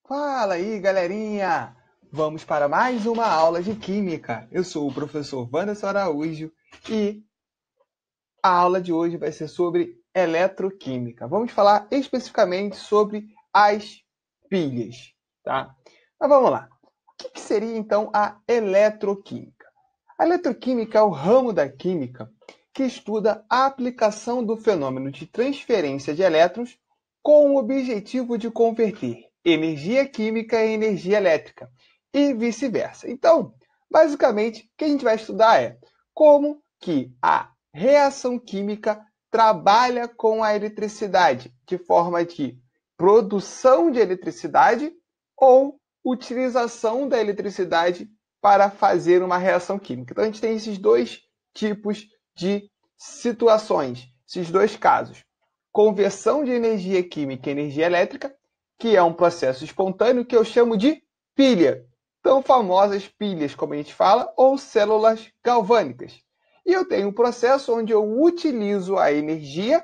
Fala aí, galerinha! Vamos para mais uma aula de Química. Eu sou o professor Wanderson Araújo e a aula de hoje vai ser sobre eletroquímica. Vamos falar especificamente sobre as pilhas, tá? Mas vamos lá. O que seria, então, a eletroquímica? A eletroquímica é o ramo da química que estuda a aplicação do fenômeno de transferência de elétrons com o objetivo de converter energia química em energia elétrica e vice-versa. Então, basicamente, o que a gente vai estudar é como que a reação química trabalha com a eletricidade, de forma de produção de eletricidade ou utilização da eletricidade para fazer uma reação química. Então, a gente tem esses dois tipos de situações, esses dois casos. Conversão de energia química em energia elétrica, que é um processo espontâneo que eu chamo de pilha. Tão famosas pilhas, como a gente fala, ou células galvânicas. E eu tenho um processo onde eu utilizo a energia,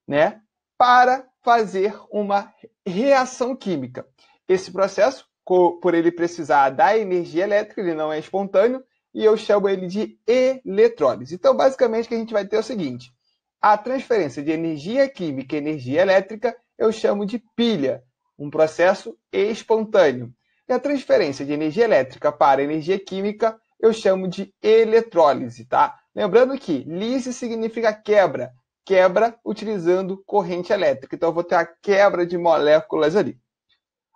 né, para fazer uma reação química. Esse processo, por ele precisar da energia elétrica, ele não é espontâneo, e eu chamo ele de eletrólise. Então, basicamente, o que a gente vai ter é o seguinte: a transferência de energia química e energia elétrica eu chamo de pilha, um processo espontâneo. E a transferência de energia elétrica para energia química eu chamo de eletrólise, tá? Lembrando que lise significa quebra, quebra utilizando corrente elétrica. Então, eu vou ter a quebra de moléculas ali.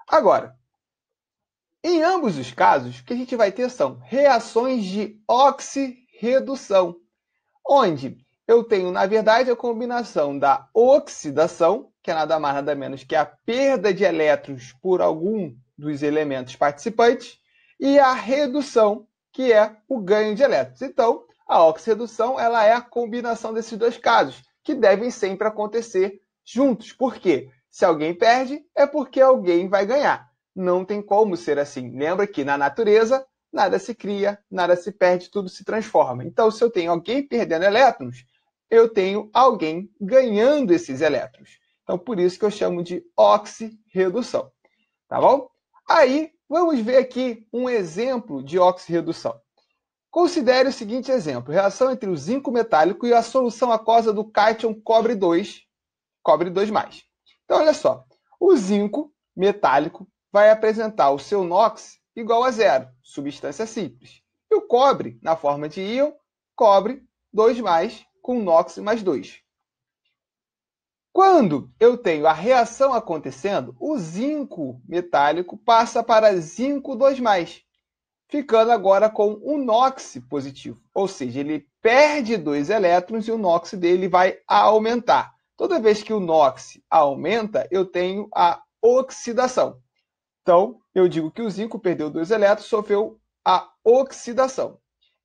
Agora, em ambos os casos, o que a gente vai ter são reações de oxirredução, onde eu tenho, na verdade, a combinação da oxidação, que é nada mais nada menos que a perda de elétrons por algum dos elementos participantes, e a redução, que é o ganho de elétrons. Então, a oxirredução ela é a combinação desses dois casos, que devem sempre acontecer juntos. Por quê? Se alguém perde, é porque alguém vai ganhar. Não tem como ser assim. Lembra que na natureza, nada se cria, nada se perde, tudo se transforma. Então, se eu tenho alguém perdendo elétrons, eu tenho alguém ganhando esses elétrons. Então, por isso que eu chamo de oxirredução. Tá bom? Aí, vamos ver aqui um exemplo de oxirredução. Considere o seguinte exemplo: reação entre o zinco metálico e a solução aquosa do cátion cobre 2, cobre 2+. Então, olha só. O zinco metálico vai apresentar o seu NOx igual a 0, substância simples. E o cobre, na forma de íon, cobre 2+, com NOx mais 2. Quando eu tenho a reação acontecendo, o zinco metálico passa para zinco 2+, ficando agora com um NOx positivo. Ou seja, ele perde 2 elétrons e o NOx dele vai aumentar. Toda vez que o NOx aumenta, eu tenho a oxidação. Então, eu digo que o zinco perdeu 2 elétrons, sofreu a oxidação.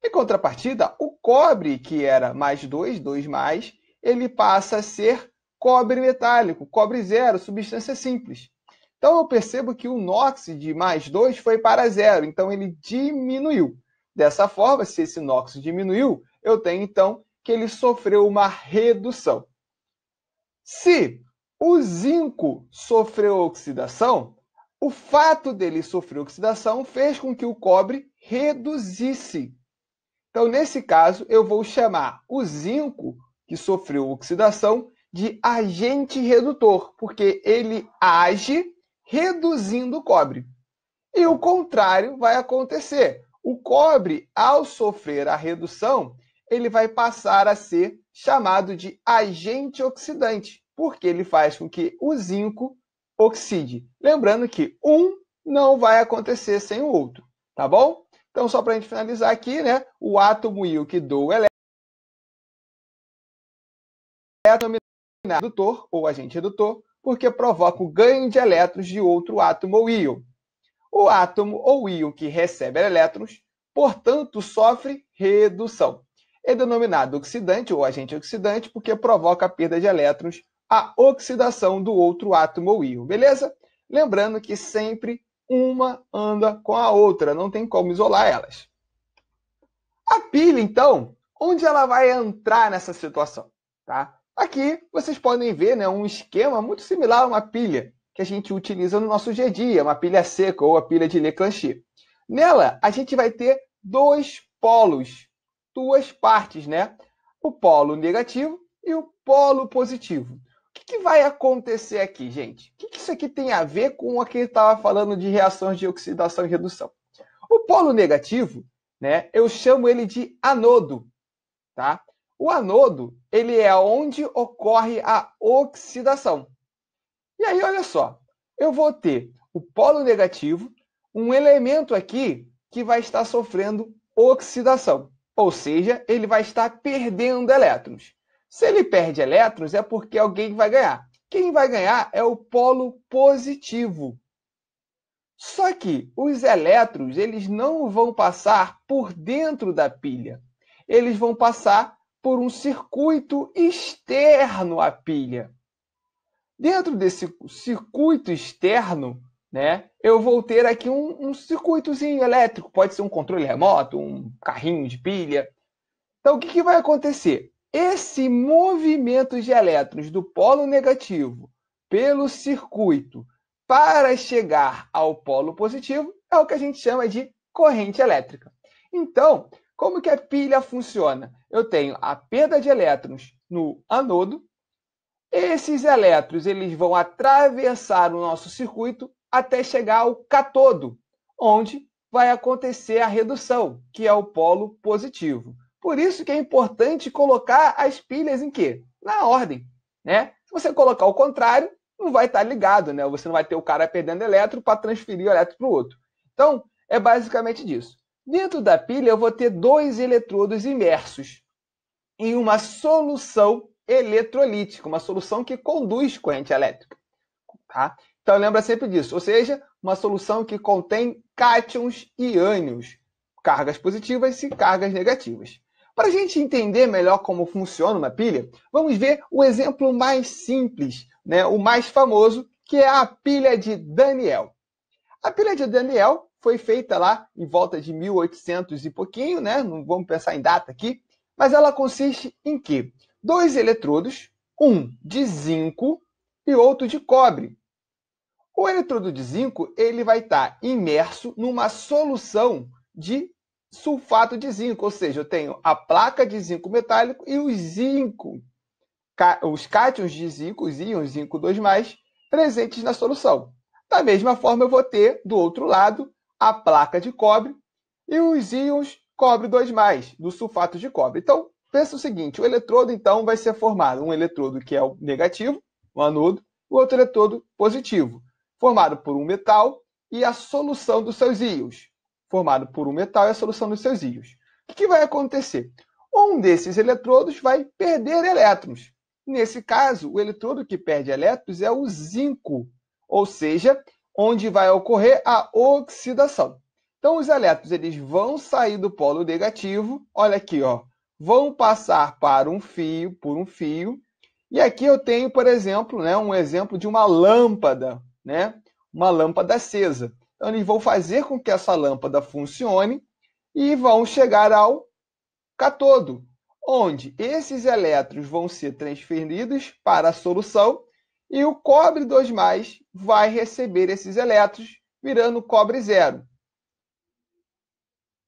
Em contrapartida, o cobre, que era mais 2, 2+, ele passa a ser cobre metálico, cobre 0, substância simples. Então, eu percebo que o NOx de mais 2 foi para 0, então ele diminuiu. Dessa forma, se esse NOx diminuiu, eu tenho, então, que ele sofreu uma redução. Se o zinco sofreu oxidação, o fato dele sofrer oxidação fez com que o cobre reduzisse. Então, nesse caso, eu vou chamar o zinco, que sofreu oxidação, de agente redutor, porque ele age reduzindo o cobre. E o contrário vai acontecer. O cobre, ao sofrer a redução, ele vai passar a ser chamado de agente oxidante, porque ele faz com que o zinco oxide. Lembrando que um não vai acontecer sem o outro, tá bom? Então, só para a gente finalizar aqui, né? O átomo íon que doa o elétron é denominado redutor ou agente redutor, porque provoca o ganho de elétrons de outro átomo ou íon. O átomo ou íon que recebe elétrons, portanto, sofre redução. É denominado oxidante ou agente oxidante porque provoca a perda de elétrons, a oxidação do outro átomo ou íon, beleza? Lembrando que sempre uma anda com a outra, não tem como isolar elas. A pilha, então, onde ela vai entrar nessa situação? Tá? Aqui vocês podem ver, né, um esquema muito similar a uma pilha. que a gente utiliza no nosso dia a dia, uma pilha seca ou a pilha de Leclanché. Nela, a gente vai ter dois polos, duas partes, né? O polo negativo e o polo positivo. O que vai acontecer aqui, gente? O que isso aqui tem a ver com o que eu estava falando de reações de oxidação e redução? O polo negativo, né, eu chamo ele de anodo, tá? O anodo, ele é onde ocorre a oxidação. E aí, olha só, eu vou ter o polo negativo, um elemento aqui que vai estar sofrendo oxidação, ou seja, ele vai estar perdendo elétrons. Se ele perde elétrons, é porque alguém vai ganhar. Quem vai ganhar é o polo positivo. Só que os elétrons, eles não vão passar por dentro da pilha. Eles vão passar por um circuito externo à pilha. Dentro desse circuito externo, né, eu vou ter aqui um circuitozinho elétrico. Pode ser um controle remoto, um carrinho de pilha. Então, o que vai acontecer? Esse movimento de elétrons do polo negativo pelo circuito para chegar ao polo positivo é o que a gente chama de corrente elétrica. Então, como que a pilha funciona? Eu tenho a perda de elétrons no anodo. Esses elétrons eles vão atravessar o nosso circuito até chegar ao catodo, onde vai acontecer a redução, que é o polo positivo. Por isso que é importante colocar as pilhas em quê? Na ordem, né? Se você colocar o contrário, não vai estar ligado, né? Você não vai ter o cara perdendo elétron para transferir o elétron para o outro. Então, é basicamente disso. Dentro da pilha, eu vou ter dois eletrodos imersos em uma solução eletrolítica, uma solução que conduz corrente elétrica. Tá? Então, lembra sempre disso. Ou seja, uma solução que contém cátions e ânions, cargas positivas e cargas negativas. Para a gente entender melhor como funciona uma pilha, vamos ver o exemplo mais simples, né, o mais famoso, que é a pilha de Daniell. A pilha de Daniell foi feita lá em volta de 1800 e pouquinho, né? Não vamos pensar em data aqui, mas ela consiste em quê? Dois eletrodos, um de zinco e outro de cobre. O eletrodo de zinco ele vai estar imerso numa solução de sulfato de zinco, ou seja, eu tenho a placa de zinco metálico e os cátions de zinco, os íons zinco 2+, presentes na solução. Da mesma forma, eu vou ter, do outro lado, a placa de cobre e os íons cobre 2+, do sulfato de cobre. Então, pensa o seguinte, o eletrodo, então, vai ser formado um eletrodo que é o negativo, o anodo, o outro eletrodo positivo, formado por um metal e a solução dos seus íons, formado por um metal e a solução dos seus íons. O que vai acontecer? Um desses eletrodos vai perder elétrons. Nesse caso, o eletrodo que perde elétrons é o zinco, ou seja, onde vai ocorrer a oxidação. Então, os elétrons eles vão sair do polo negativo, olha aqui, ó, vão passar por um fio, e aqui eu tenho, por exemplo, né, um exemplo de uma lâmpada, né, uma lâmpada acesa. Então, eles vão fazer com que essa lâmpada funcione e vão chegar ao catodo, onde esses elétrons vão ser transferidos para a solução e o cobre 2+ vai receber esses elétrons, virando cobre 0.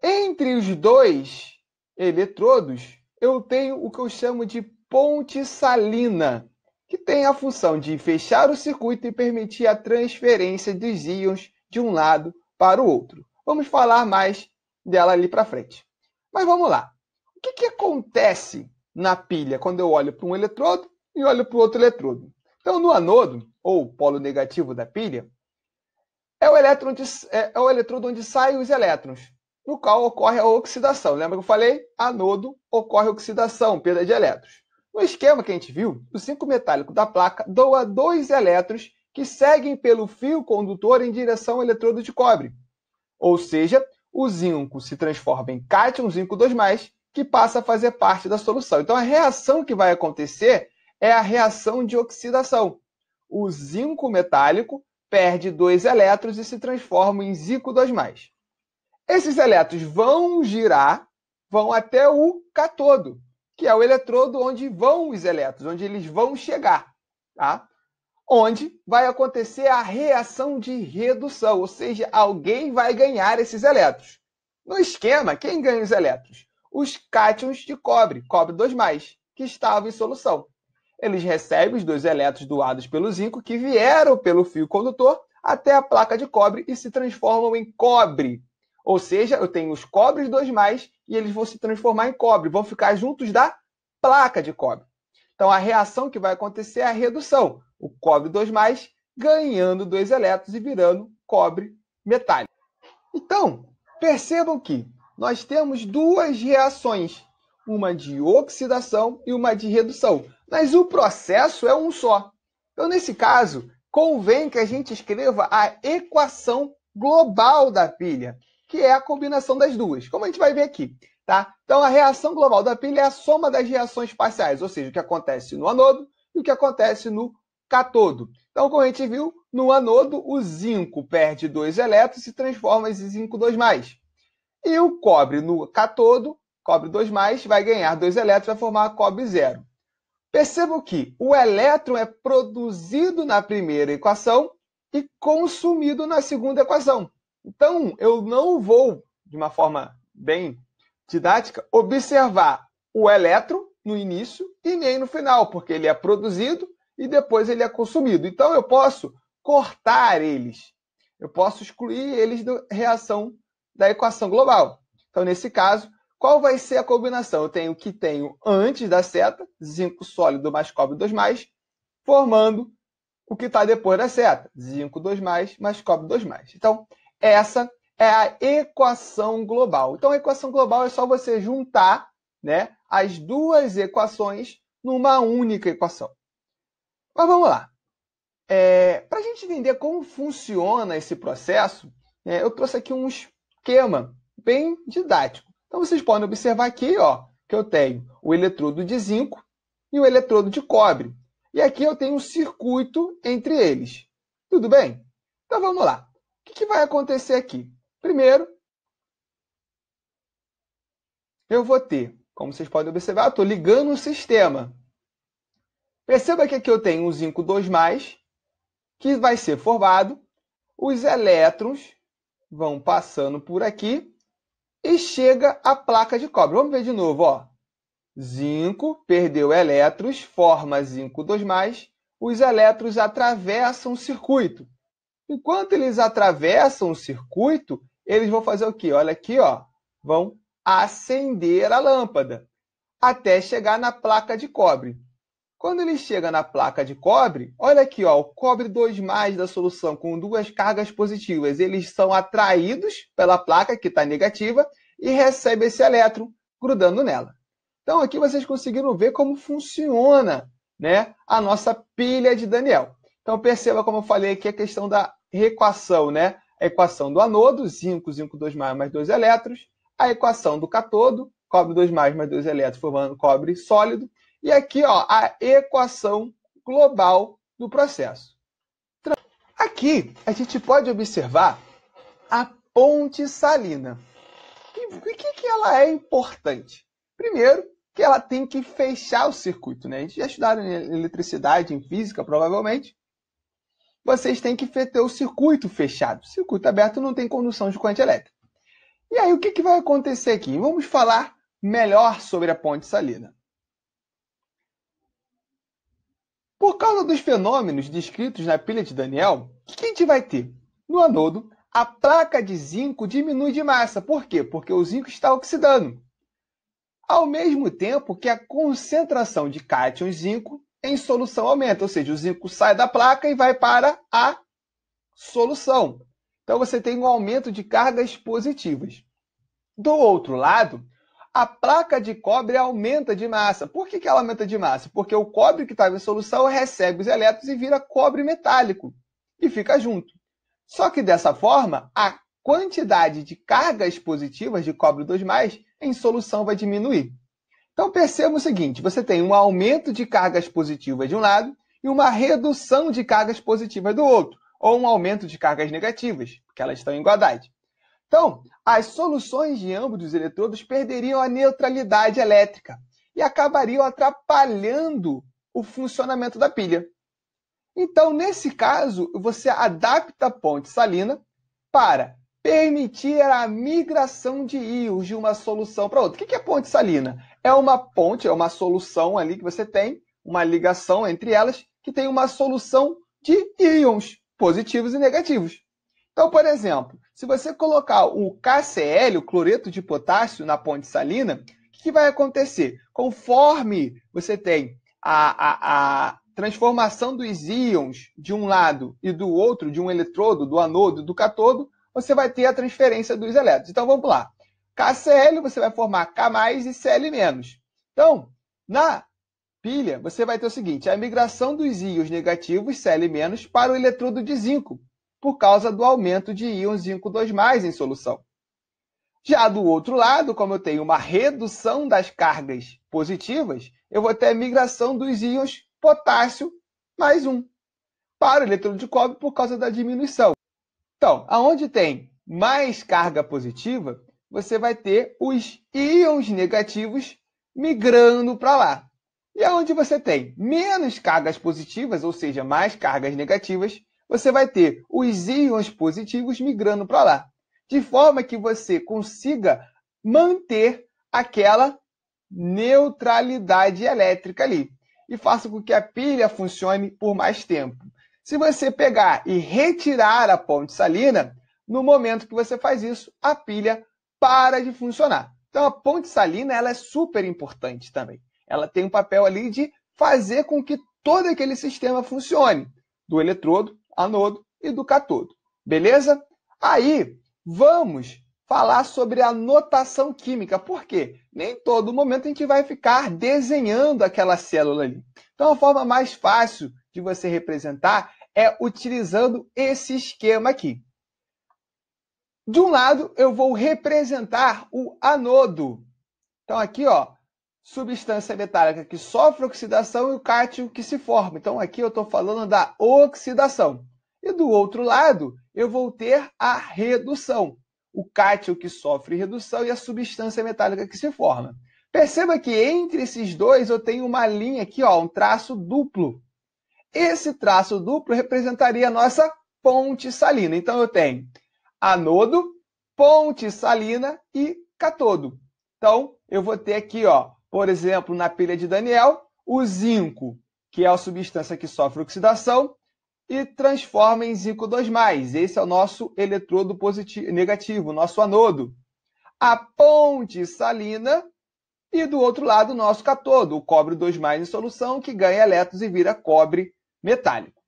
Entre os dois eletrodos, eu tenho o que eu chamo de ponte salina, que tem a função de fechar o circuito e permitir a transferência dos íons de um lado para o outro. Vamos falar mais dela ali para frente. Mas vamos lá. O que acontece na pilha quando eu olho para um eletrodo e olho para o outro eletrodo? Então, no anodo, ou polo negativo da pilha, é o eletrodo onde saem os elétrons, no qual ocorre a oxidação. Lembra que eu falei? Anodo, ocorre oxidação, perda de elétrons. No esquema que a gente viu, o zinco metálico da placa doa 2 elétrons que seguem pelo fio condutor em direção ao eletrodo de cobre. Ou seja, o zinco se transforma em cátion zinco 2+, que passa a fazer parte da solução. Então, a reação que vai acontecer é a reação de oxidação. O zinco metálico perde 2 elétrons e se transforma em zinco 2+. Esses elétrons vão girar, vão até o catodo, que é o eletrodo onde vão os elétrons, onde eles vão chegar. Tá? onde vai acontecer a reação de redução, ou seja, alguém vai ganhar esses elétrons. No esquema, quem ganha os elétrons? Os cátions de cobre 2+, que estavam em solução. Eles recebem os 2 elétrons doados pelo zinco, que vieram pelo fio condutor até a placa de cobre e se transformam em cobre. Ou seja, eu tenho os cobres 2+, e eles vão se transformar em cobre, vão ficar juntos da placa de cobre. Então, a reação que vai acontecer é a redução. O cobre 2+, ganhando 2 elétrons e virando cobre metálico. Então, percebam que nós temos 2 reações, uma de oxidação e uma de redução. Mas o processo é um só. Então, nesse caso, convém que a gente escreva a equação global da pilha, que é a combinação das duas, como a gente vai ver aqui. Tá? Então, a reação global da pilha é a soma das reações parciais, ou seja, o que acontece no anodo e o que acontece no catodo. Então, como a gente viu, no anodo, o zinco perde 2 elétrons e se transforma em zinco 2+. E o cobre no catodo, cobre 2+, vai ganhar 2 elétrons, vai formar cobre 0. Percebam que o elétron é produzido na primeira equação e consumido na segunda equação. Então, eu não vou, de uma forma bem didática, observar o elétron no início e nem no final, porque ele é produzido e depois ele é consumido. Então, eu posso cortar eles. Eu posso excluir eles da reação da equação global. Então, nesse caso, qual vai ser a combinação? Eu tenho o que tenho antes da seta, zinco sólido mais cobre 2+, formando o que está depois da seta, zinco 2+, mais cobre 2+. Então, essa é a equação global. Então, a equação global é só você juntar, né, as 2 equações numa única equação. Mas vamos lá. Para a gente entender como funciona esse processo, eu trouxe aqui um esquema bem didático. Então, vocês podem observar aqui, ó, que eu tenho o eletrodo de zinco e o eletrodo de cobre. E aqui eu tenho um circuito entre eles. Tudo bem? Então, vamos lá. O que vai acontecer aqui? Primeiro, eu vou ter, como vocês podem observar, eu estou ligando o sistema. Perceba que aqui eu tenho um zinco 2+, que vai ser formado. Os elétrons vão passando por aqui e chega à placa de cobre. Vamos ver de novo, ó. Zinco perdeu elétrons, forma zinco 2+. Os elétrons atravessam o circuito. Enquanto eles atravessam o circuito, eles vão fazer o quê? Olha aqui, ó, vão acender a lâmpada até chegar na placa de cobre. Quando ele chega na placa de cobre, olha aqui, ó, o cobre 2+ da solução com 2 cargas positivas, eles são atraídos pela placa que está negativa e recebe esse elétron grudando nela. Então, aqui vocês conseguiram ver como funciona, né, a nossa pilha de Daniel. Então, perceba, como eu falei aqui, a questão da equação, né? A equação do anodo, zinco 2+ mais 2 elétrons. A equação do catodo, cobre 2+ mais 2 elétrons, formando cobre sólido. E aqui, ó, a equação global do processo. Aqui, a gente pode observar a ponte salina. E por que ela é importante? Primeiro, que ela tem que fechar o circuito, né? A gente já estudaram em eletricidade, em física, provavelmente. Vocês têm que ter o circuito fechado. O circuito aberto não tem condução de corrente elétrica. E aí, o que vai acontecer aqui? Vamos falar melhor sobre a ponte salina. Por causa dos fenômenos descritos na pilha de Daniel, o que a gente vai ter? No anodo, a placa de zinco diminui de massa. Por quê? Porque o zinco está oxidando. Ao mesmo tempo que a concentração de cátion zinco em solução aumenta, ou seja, o zinco sai da placa e vai para a solução. Então, você tem um aumento de cargas positivas. Do outro lado, a placa de cobre aumenta de massa. Por que ela aumenta de massa? Porque o cobre que estava em solução recebe os elétrons e vira cobre metálico e fica junto. Só que, dessa forma, a quantidade de cargas positivas de cobre 2+ em solução vai diminuir. Então, perceba o seguinte, você tem um aumento de cargas positivas de um lado e uma redução de cargas positivas do outro, ou um aumento de cargas negativas, porque elas estão em igualdade. Então, as soluções de ambos os eletrodos perderiam a neutralidade elétrica e acabariam atrapalhando o funcionamento da pilha. Então, nesse caso, você adapta a ponte salina para permitir a migração de íons de uma solução para outra. O que é ponte salina? É uma ponte, é uma solução ali que você tem, uma ligação entre elas, que tem uma solução de íons positivos e negativos. Então, por exemplo, se você colocar o KCl, o cloreto de potássio, na ponte salina, o que vai acontecer? Conforme você tem a transformação dos íons de um lado e do outro, de um eletrodo, do anodo e do catodo, você vai ter a transferência dos elétrons. Então, vamos lá. KCl, você vai formar K+, e Cl-. Então, na pilha, você vai ter o seguinte, a migração dos íons negativos, Cl-, para o eletrodo de zinco, por causa do aumento de íons zinco 2+ em solução. Já do outro lado, como eu tenho uma redução das cargas positivas, eu vou ter a migração dos íons potássio +1 para o eletrodo de cobre por causa da diminuição. Então, aonde tem mais carga positiva, você vai ter os íons negativos migrando para lá. E aonde você tem menos cargas positivas, ou seja, mais cargas negativas, você vai ter os íons positivos migrando para lá. De forma que você consiga manter aquela neutralidade elétrica ali. E faça com que a pilha funcione por mais tempo. Se você pegar e retirar a ponte salina, no momento que você faz isso, a pilha para de funcionar. Então, a ponte salina ela é super importante também. Ela tem um papel ali de fazer com que todo aquele sistema funcione, do eletrodo, anodo e do catodo. Beleza? Aí, vamos falar sobre a notação química. Por quê? Nem todo momento a gente vai ficar desenhando aquela célula ali. Então, a forma mais fácil de você representar é utilizando esse esquema aqui. De um lado, eu vou representar o anodo. Então, aqui, ó, substância metálica que sofre oxidação e o cátion que se forma. Então, aqui eu estou falando da oxidação. E do outro lado, eu vou ter a redução. O cátion que sofre redução e a substância metálica que se forma. Perceba que entre esses dois eu tenho uma linha aqui, ó, um traço duplo. Esse traço duplo representaria a nossa ponte salina. Então, eu tenho anodo, ponte salina e catodo. Então, eu vou ter aqui, ó, por exemplo, na pilha de Daniel, o zinco, que é a substância que sofre oxidação e transforma em zinco 2+. Esse é o nosso eletrodo positivo, negativo, o nosso anodo. A ponte salina e, do outro lado, o nosso catodo, o cobre 2+ em solução, que ganha elétrons e vira cobre metálico.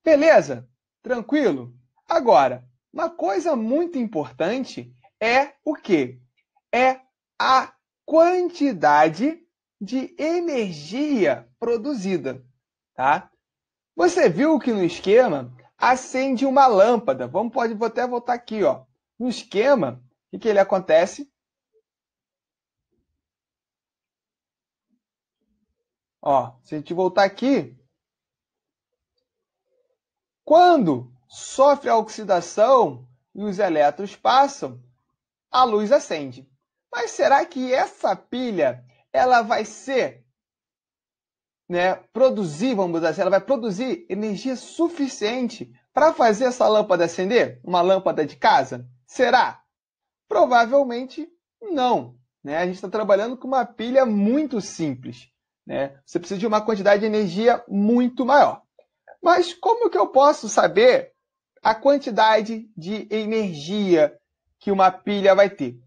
Beleza? Tranquilo? Agora, uma coisa muito importante é o quê? É a quantidade de energia produzida, tá? Você viu que no esquema acende uma lâmpada. Vou até voltar aqui, ó. No esquema, o que ele acontece? Ó, se a gente voltar aqui, quando sofre a oxidação e os elétrons passam, a luz acende. Mas será que essa pilha ela vai ser, produzir, vamos dizer assim, ela vai produzir energia suficiente para fazer essa lâmpada acender? Uma lâmpada de casa? Será? Provavelmente não. A gente está trabalhando com uma pilha muito simples. Você precisa de uma quantidade de energia muito maior. Mas como que eu posso saber a quantidade de energia que uma pilha vai ter?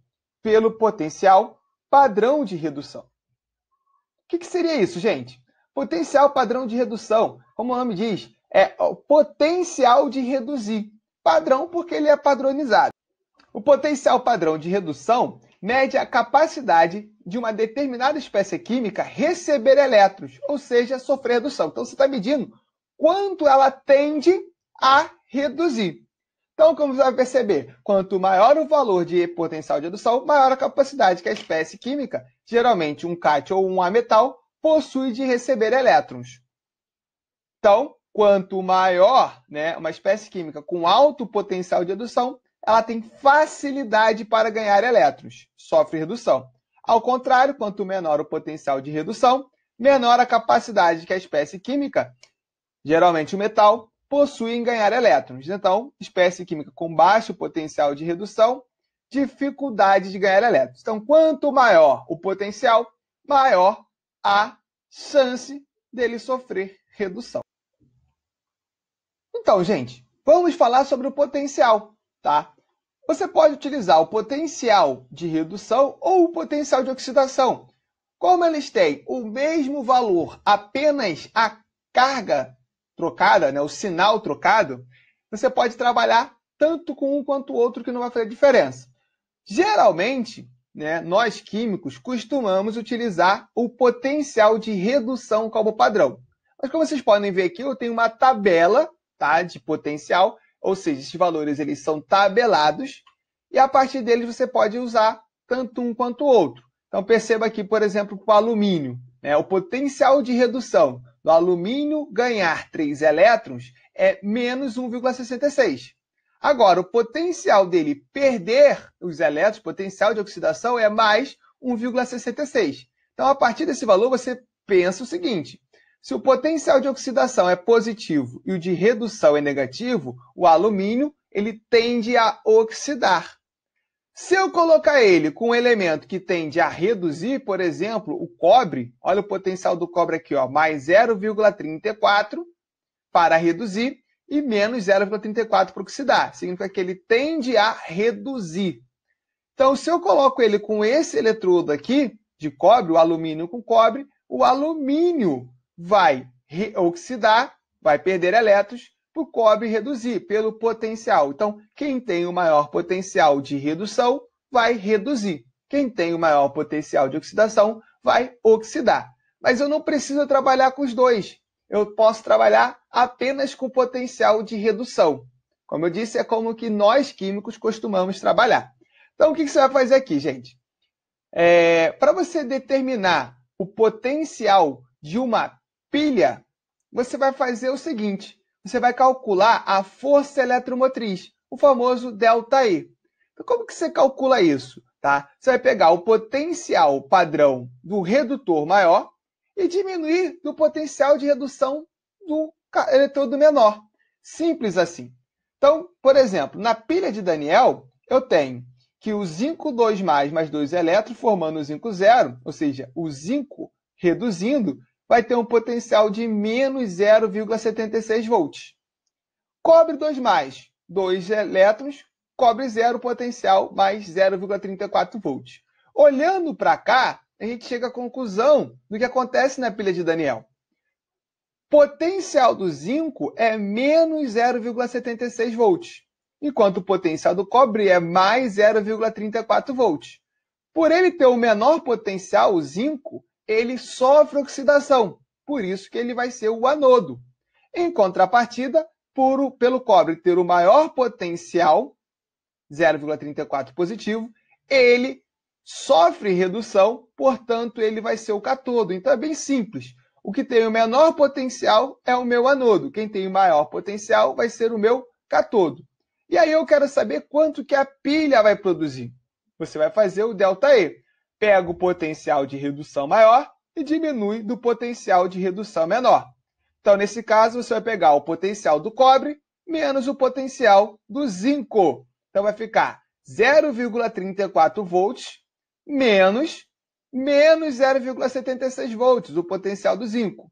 Pelo potencial padrão de redução. O que seria isso, gente? Potencial padrão de redução, como o nome diz, é o potencial de reduzir. Padrão porque ele é padronizado. O potencial padrão de redução mede a capacidade de uma determinada espécie química receber elétrons, ou seja, sofrer redução. Então, você está medindo quanto ela tende a reduzir. Então, como você vai perceber, quanto maior o valor de potencial de redução, maior a capacidade que a espécie química, geralmente um cátion ou um ametal, possui de receber elétrons. Então, quanto maior uma espécie química com alto potencial de redução, ela tem facilidade para ganhar elétrons, sofre redução. Ao contrário, quanto menor o potencial de redução, menor a capacidade que a espécie química Geralmente o metal possui em ganhar elétrons. Então, espécie química com baixo potencial de redução, dificuldade de ganhar elétrons. Então, quanto maior o potencial, maior a chance dele sofrer redução. Então, gente, vamos falar sobre o potencial, tá? Você pode utilizar o potencial de redução ou o potencial de oxidação. Como eles têm o mesmo valor, apenas a carga trocada, né, o sinal trocado, você pode trabalhar tanto com um quanto o outro que não vai fazer diferença. Geralmente, né, nós químicos costumamos utilizar o potencial de redução como padrão. Mas como vocês podem ver aqui, eu tenho uma tabela, tá, de potencial, ou seja, esses valores eles são tabelados, e a partir deles você pode usar tanto um quanto o outro. Então perceba aqui, por exemplo, para o alumínio, né, o potencial de redução do alumínio ganhar 3 elétrons é menos 1,66. Agora, o potencial dele perder os elétrons, o potencial de oxidação, é mais 1,66. Então, a partir desse valor, você pensa o seguinte: se o potencial de oxidação é positivo e o de redução é negativo, o alumínio ele tende a oxidar. Se eu colocar ele com um elemento que tende a reduzir, por exemplo, o cobre, olha o potencial do cobre aqui, ó, mais 0,34 para reduzir e menos 0,34 para oxidar. Significa que ele tende a reduzir. Então, se eu coloco ele com esse eletrodo aqui, de cobre, o alumínio com cobre, o alumínio vai oxidar, vai perder elétrons, para o cobre reduzir pelo potencial. Então, quem tem o maior potencial de redução vai reduzir. Quem tem o maior potencial de oxidação vai oxidar. Mas eu não preciso trabalhar com os dois. Eu posso trabalhar apenas com o potencial de redução. Como eu disse, é como que nós químicos costumamos trabalhar. Então, o que você vai fazer aqui, gente? Para você determinar o potencial de uma pilha, você vai fazer o seguinte: você vai calcular a força eletromotriz, o famoso ΔE. Então, como que você calcula isso? Tá? Você vai pegar o potencial padrão do redutor maior e diminuir do potencial de redução do eletrodo menor. Simples assim. Então, por exemplo, na pilha de Daniel, eu tenho que o zinco 2+, mais 2 elétrons, formando o zinco 0, ou seja, o zinco reduzindo, vai ter um potencial de menos 0,76 volts. Cobre 2+, 2 elétrons, cobre 0, potencial mais 0,34 volts. Olhando para cá, a gente chega à conclusão do que acontece na pilha de Daniel. Potencial do zinco é menos 0,76 volts, enquanto o potencial do cobre é mais 0,34 volts. Por ele ter o menor potencial, o zinco, ele sofre oxidação, por isso que ele vai ser o anodo. Em contrapartida, pelo cobre ter o maior potencial, 0,34 positivo, ele sofre redução, portanto, ele vai ser o cátodo. Então, é bem simples. O que tem o menor potencial é o meu anodo. Quem tem o maior potencial vai ser o meu cátodo. E aí eu quero saber quanto que a pilha vai produzir. Você vai fazer o ΔE. Pega o potencial de redução maior e diminui do potencial de redução menor. Então, nesse caso, você vai pegar o potencial do cobre menos o potencial do zinco. Então, vai ficar 0,34 volts menos 0,76 volts, o potencial do zinco.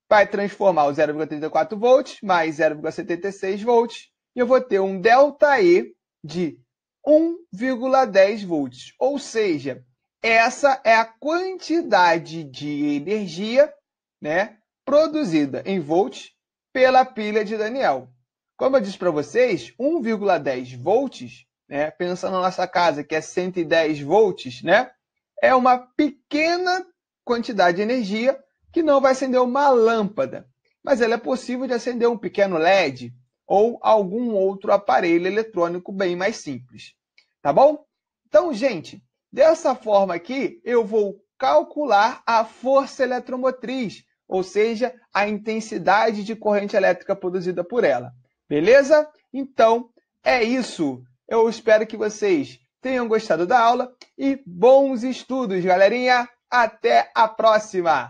Vai transformar o 0,34 volts mais 0,76 volts e eu vou ter um ΔE de 1,10 volts. Ou seja, essa é a quantidade de energia, né, produzida em volts pela pilha de Daniel. Como eu disse para vocês, 1,10 volts, né, pensando na nossa casa que é 110 volts, né, é uma pequena quantidade de energia que não vai acender uma lâmpada, mas ela é possível de acender um pequeno LED ou algum outro aparelho eletrônico bem mais simples. Tá bom? Então, gente, dessa forma aqui, eu vou calcular a força eletromotriz, ou seja, a intensidade de corrente elétrica produzida por ela. Beleza? Então, é isso. Eu espero que vocês tenham gostado da aula e bons estudos, galerinha! Até a próxima!